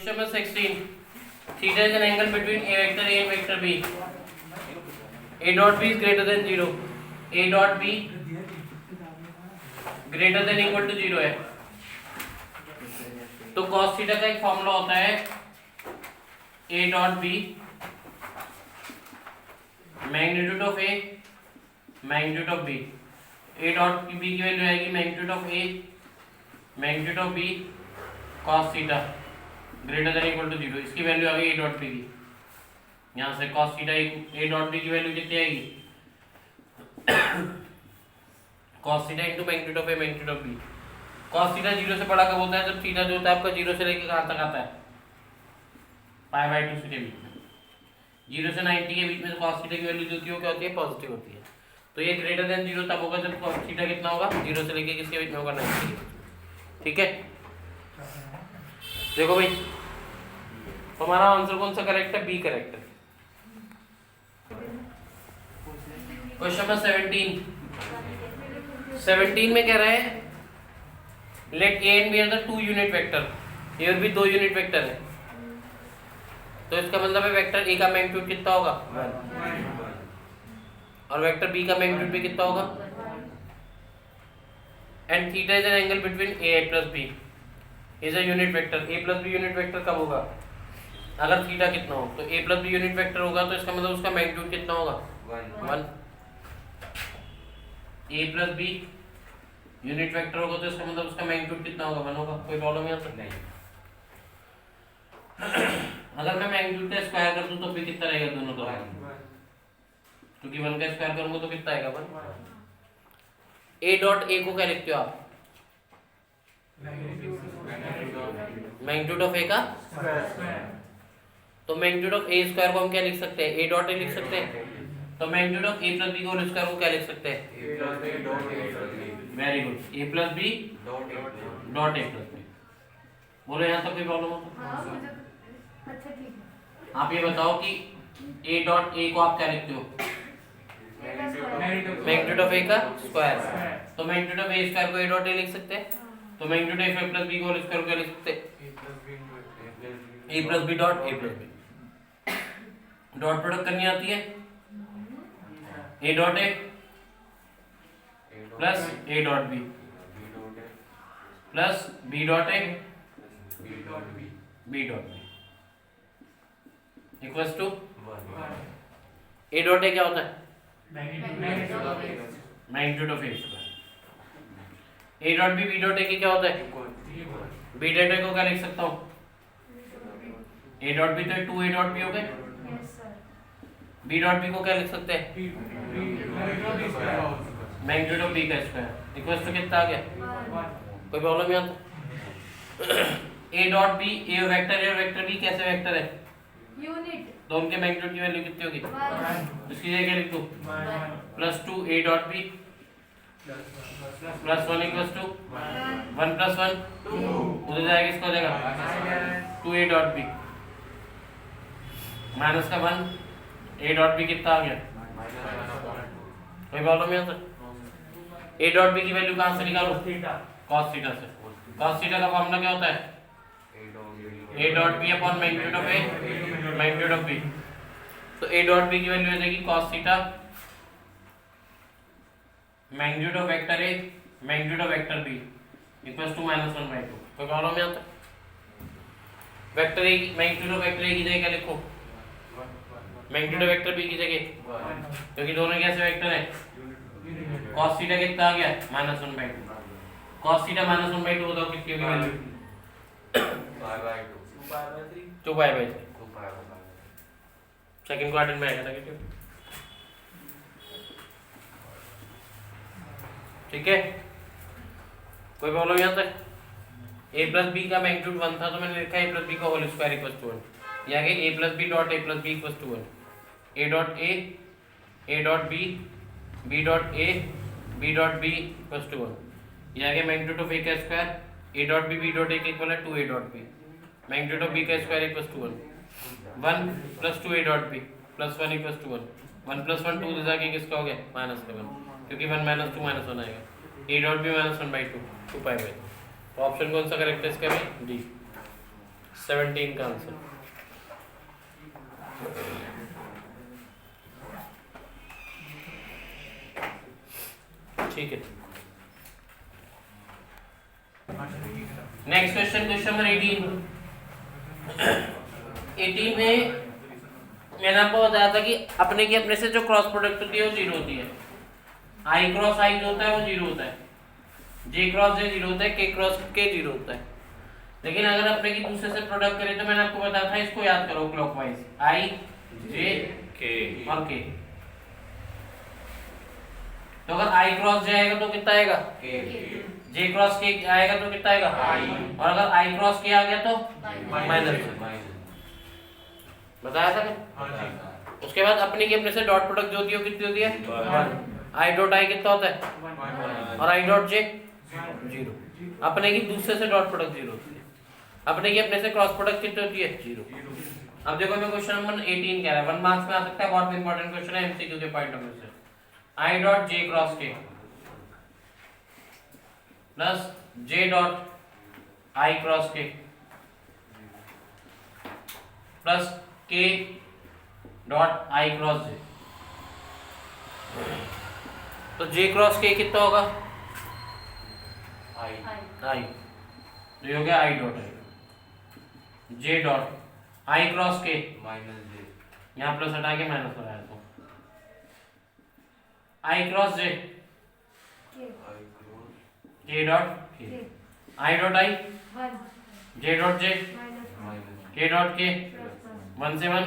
Question number 16. Theta is an angle between a vector A and vector B. A dot B is greater than 0. A dot B greater than equal to 0 है. तो cos theta का एक formula होता है A dot B magnitude of A magnitude of B. A dot B की value आएगी magnitude of A magnitude of B cos theta greater than equal to 0. इसकी value आ गई A डॉट बी की. यहाँ से cos theta A dot B की value कितनी आएगी? cos theta into magnitude of A magnitude of B. cos theta 0 से बड़ा कब होता है? जब थीटा जो होता है आपका 0 से लेके कहाँ तक आता है? π/2 के बीच में. 0 से 90 के बीच में cos थीटा की वैल्यू जो होती है वो क्या होती है? पॉजिटिव होती है. तो ये ग्रेटर देन 0 तब होगा जब cos थीटा कितना होगा? 0 से लेके किसके बीच में होगा? 90 के बीच में. ठीक है, देखो भाई हमारा आंसर कौन सा करेक्ट है? बी करेक्ट है. क्वेश्चन नंबर 17 में कह रहा है let A and B are the two unit vector. A और बी दो यूनिट वेक्टर है. तो इसका मतलब है वेक्टर ए का मैग्नीट्यूड कितना होगा? 1 और वेक्टर बी का मैग्नीट्यूड भी कितना होगा? And theta is an angle between A plus B is a unit vector. A plus B unit vector कब होगा? अगर थीटा कितना हो तो A plus B unit vector होगा. तो इसका मतलब उसका मैग्नीट्यूड कितना होगा? 1. A plus B unit vector होगा तो इसका मतलब उसका मैग्नीट्यूड कितना होगा? 1 होगा. कोई प्रॉब्लम यहाँ तक नहीं. अगर मैं मैग्नीट्यूड का स्क्वायर कर दूं तो भी कितना रहेगा दोनों तरफ? क्योंकि 1 का स्क्वायर करूंगा तो कितना आएगा? 1. ए डॉट ए को क्या लिखते हो आप? मैग्नीट्यूड ऑफ ए का स्क्वायर. तो मैग्नीट्यूड ऑफ ए स्क्वायर को हम क्या लिख सकते हैं? ए डॉट ए लिख सकते हैं. तो magnitude of A plus B को स्क्वायर को क्या लिख सकते हैं? Very good. A plus B dot A plus B. बोलो यहाँ तक कोई प्रॉब्लम हो? अच्छा ठीक है. आप ये बताओ कि ए डॉट ए को आप क्या लिखते हो? मैग्नीट्यूड ऑफ ए का स्क्वायर. तो मैग्नीट्यूड ऑफ ए स्क्वायर को ए डॉट ए लिख सकते हैं. तो magnitude of A plus B को स्क्वायर क्या लिख सकते हैं? A plus B dot A plus B. Dot product करनी आती है? A dot A plus A dot B plus B dot A B dot B equals to A dot A क्या होता है? Magnitude of A square. A dot B dot A क्या होता है? B dot ए को क्या लिख सकता हूँ? ए डॉट बी तो 2 ए डॉट बी हो गए. बी डॉट बी को क्या लिख सकते हैं? मैग्नीट्यूड ऑफ बी का स्क्वायर इक्वल्स टू कितना आ गया? कोई प्रॉब्लम यहाँ तो? A dot B A vector है और वेक्टर बी कैसे वेक्टर है? यूनिट. तो उनके मैग्नीट्यूड की वैल्यू कितनी होगी? इसकी जगह क्या लिख दूँ? Plus 2 A dot B plus 1 equals to 1 plus 1 उधर जाएगा. इसको हो जाएगा 2 ए डॉट बी माइनस का 1 ए डॉट बी कितना आ गया? कोई प्रॉब्लम यहाँ सर? ए डॉट बी की वैल्यू कहाँ से निकालो? कॉस थीटा से. कॉस थीटा का फॉर्मूला क्या होता है? A dot B upon magnitude of A magnitude of B. तो ए डॉट बी की वैल्यू आ जाएगी cos theta magnitude of vector A magnitude of vector B equals to -1/2. तो प्रॉब्लम यहाँ तक? Vector A magnitude of vector A की जगह क्या लिखो? मैग्नीट्यूड ऑफ वेक्टर बी की जगह, क्योंकि दोनों कैसे वेक्टर है? cos थीटा कितना आ गया? -1/2. cos थीटा -1/2 बताओ कितनी होगी वैल्यू? 2π/3. सेकंड क्वाड्रेंट में आएगा नेगेटिव. ठीक है, कोई प्रॉब्लम यहाँ तक? a प्लस बी का मैग्नीट्यूड 1 था तो मैंने लिखा है a प्लस बी का होल स्क्वायर इक्वल्स टू 1. ये आ गया a plus B dot A plus B equals to 1. a dot A dot B dot A B dot B equals to 1. ये आ गया मैग्नीट्यूड ऑफ ए का square. a dot B dot A का equal है 2 A dot B. Magnitude of B का square equals to 1. 1 plus 2 A dot B plus 1 equals to 1. 1 plus 1 2 जाके किसका हो गया? -7, क्योंकि 1 - 2 -1 आएगा. A dot B -1/2 2π/. तो ऑप्शन कौन सा करेक्ट है इसका? भी डी. 17 का आंसर। ठीक है, नेक्स्ट क्वेश्चन, क्वेश्चन नंबर 18। 18 में मैंने आपको बताया था कि अपने की अपने से जो क्रॉस प्रोडक्ट होती है वो जीरो होती है। आई क्रॉस आई जो होता है वो जीरो होता है, जे क्रॉस जे जीरो होता है, के क्रॉस के जीरो होता है। लेकिन अगर अपने की दूसरे से प्रोडक्ट करें तो मैंने आपको बताया था, इसको याद करो क्लॉकवाइज, आई जे के और के। तो अगर आई क्रॉस जे आएगा तो कितना आएगा, जे क्रॉस के आएगा तो कितना आएगा, और अगर आई क्रॉस के आ गया तो माइनस। बताया था क्या? उसके बाद अपने की अपने से डॉट प्रोडक्ट जो होती है वो कितनी होती है, आई डॉट आई कितना होता है, और आई डॉट जे जीरो। अपने की दूसरे से डॉट प्रोडक्ट जीरो होती है, अपने की अपने से क्रॉस प्रोडक्ट कितनी होती है, जीरो। अब देखो मैं क्वेश्चन नंबर 18 कह रहा है, 1 मार्क्स में आ सकता है, बहुत इंपॉर्टेंट क्वेश्चन है, एमसीक्यू के पॉइंट ऑफ व्यू से। आई डॉट जे क्रॉस के plus J dot I cross के प्लस के डॉट आई क्रॉस जे। तो जे क्रॉस के कितना होगा, आई, तो ये हो गया I dot I, J dot I cross के माइनस जे, यहाँ प्लस हटा के माइनस लगाया तो आई क्रॉस जे, के डॉट के, I dot I, J dot J, के डॉट के, 1 से 1,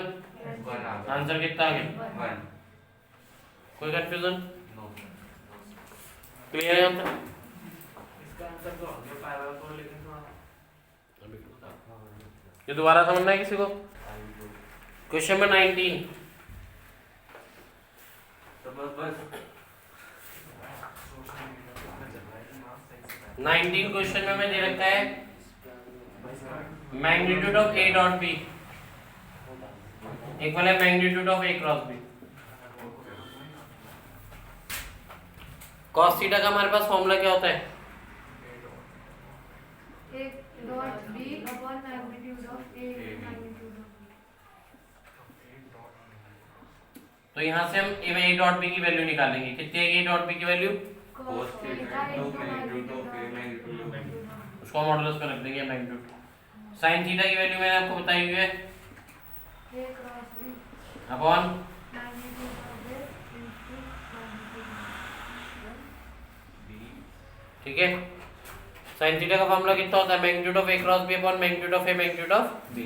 आंसर कितना आ गया, कोई कंफ्यूजन, क्लियर है यहाँ तक? इसका आंसर तो हमने पाया था, लेकिन ये दोबारा समझना है किसी को? Question number 19। तो बस 19 क्वेश्चन में हमें दे रखा है magnitude of A dot B equal है magnitude of A cross B. Cos theta का हमारे पास फॉर्मूला क्या होता है, dot B upon magnitude of A magnitude of B. तो यहाँ से हम ए डॉट बी की वैल्यू निकालेंगे, कितनी है ए डॉट बी की value, cos theta into magnitude of A. उसको मॉडुलस में रख देंगे मैग्नीट्यूड। साइन थीटा की वैल्यू मैंने आपको बताई हुई है, A cross B upon magnitude of A into magnitude of B. ठीक है। साइन थीटा का फॉर्मूला कितना होता है, magnitude of A cross B upon magnitude of A magnitude of B.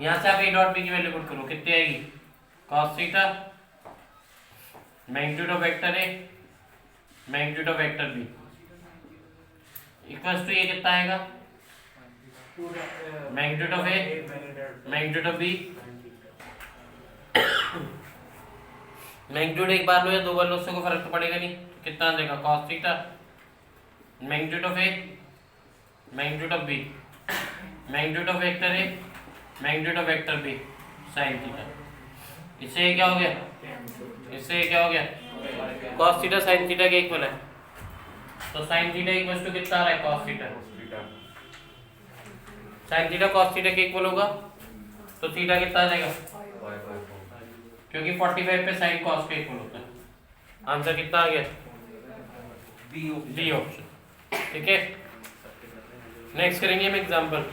यहाँ से आप ए डॉट बी की वैल्यू पुट करो, कितनी आएगी, cos theta magnitude of vector A magnitude of vector B equals to ये कितना आएगा, magnitude of A magnitude of B. Magnitude एक बार लो या दो बार लो उससे कोई फर्क तो पड़ेगा नहीं, तो कितना आ जाएगा, cos theta magnitude of A magnitude of B magnitude of vector A magnitude of vector B sin theta. इससे ये क्या हो गया, इससे ये क्या हो गया, cos थीटा sin थीटा के इक्वल है। तो sin थीटा इक्वल्स टू कितना आ रहा है, cos theta. sin theta cos theta के इक्वल होगा तो थीटा कितना आ जाएगा, क्योंकि 45 पे sin cos के इक्वल होता है। आंसर कितना आ गया, डी ऑप्शन। ठीक है, नेक्स्ट करेंगे हम एग्जांपल।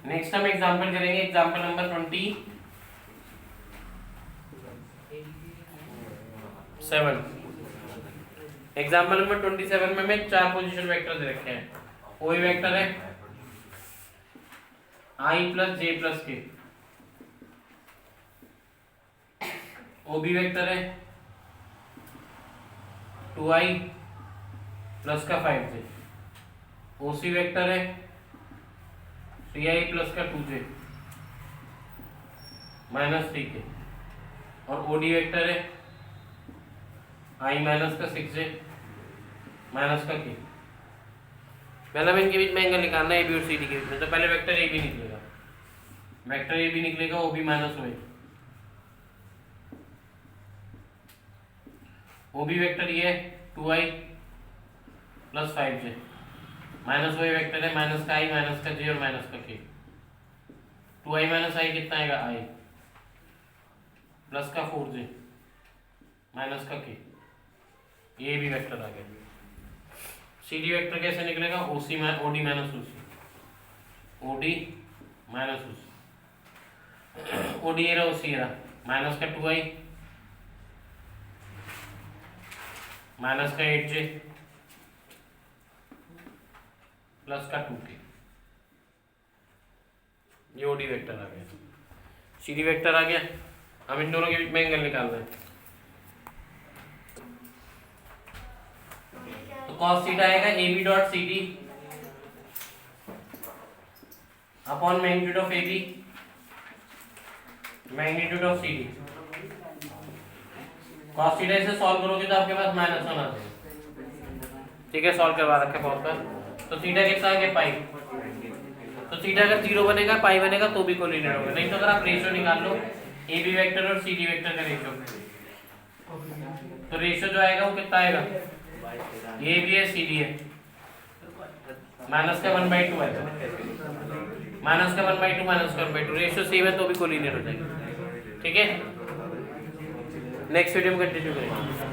नेक्स्ट हम एग्जांपल करेंगे, एग्जांपल नंबर 27। एग्जांपल नंबर 27 में हमें 4 पोजीशन वेक्टर दे रखे हैं। कोई वेक्टर है i प्लस जे प्लस के, ओबी वेक्टर है 2i प्लस का 5j, ओसी वेक्टर है 3i प्लस का 2j माइनस 3k, और ओडी वेक्टर है i माइनस का 6j माइनस का k। पहले में इनके बीच में एंगल निकालना है, ए बी और सी डी के बीच में। तो पहले वेक्टर ए बी निकलेगा, वेक्टर ए बी निकलेगा, O B minus O B vector ये है 2i प्लस 5j, माइनस वही वेक्टर है, माइनस का i माइनस का j और माइनस का k। 2i माइनस i कितना आएगा i, प्लस का 4j माइनस का k, ये भी वेक्टर आ गया। CD वेक्टर कैसे निकलेगा, OC OD minus OC, OD minus OC, OD ये रहा OC ये रहा, माइनस का 2i माइनस का 8j प्लस का 2k, ये OD वेक्टर आ गया। CD वेक्टर आ गया। हम इन दोनों के बीच में एंगल निकाल रहे हैं, तो cos थीटा आएगा AB dot CD upon magnitude of AB magnitude of CD। cos theta से सॉल्व करोगे तो आपके पास -1 आ जाएगा, ठीक है, सॉल्व करवा रखा है बहुत बार। तो थीटा कितना आ गया पाई, तो थीटा अगर 0 बनेगा पाई बनेगा तो भी कोलिनियर होगा, नहीं तो अगर आप रेशियो निकाल लो AB वेक्टर और CD वेक्टर का रेशियो, तो रेशियो जो आएगा वो कितना आएगा, ये भी है CD है, माइनस का 1/2 है, माइनस का 1/2 माइनस का 1/2, रेशियो सेम है तो भी कोलिनियर हो जाएगा, ठीक है। नेक्स्ट वीडियो में कंटिन्यू करेंगे।